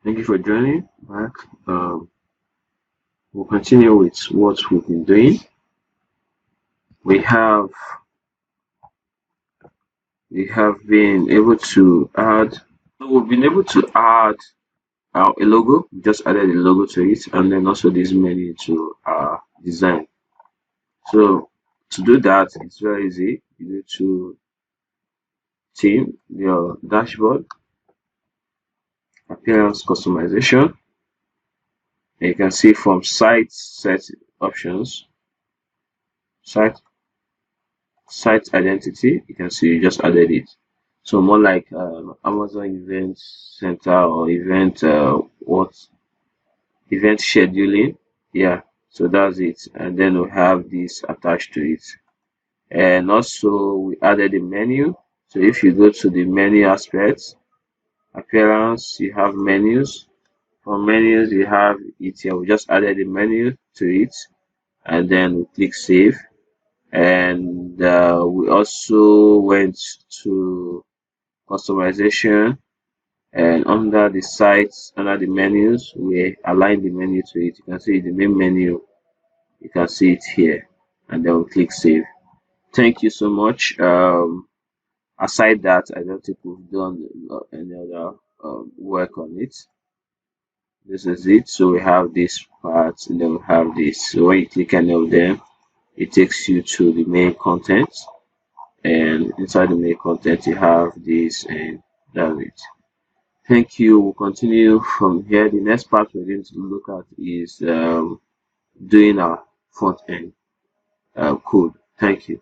Thank you for joining back. We'll continue with what we've been doing. We have been able to add. So we've been able to add a logo. We just added a logo to it, and then also this menu to our design. So to do that, it's very easy. You need to theme your dashboard, appearance customization. And you can see from site set options, site site identity. You can see you just added it. So more like Amazon Event Center or event scheduling. Yeah, so that's it. And then we have this attached to it. And also we added a menu. So if you go to the menu aspects, appearance, you have menus. For menus, you have it here. We just added a menu to it, and then we click save. And we also went to customization, and under the sites, under the menus, we align the menu to it. You can see the main menu, you can see it here, and then we click save. Thank you so much. Aside that, I don't think we've done any other work on it. This is it. So we have this part, and then we have this. So when you click any of them, it takes you to the main content, and inside the main content you have this, and that's it. Thank you. We'll continue from here. The next part we're going to look at is doing our front end code. Thank you.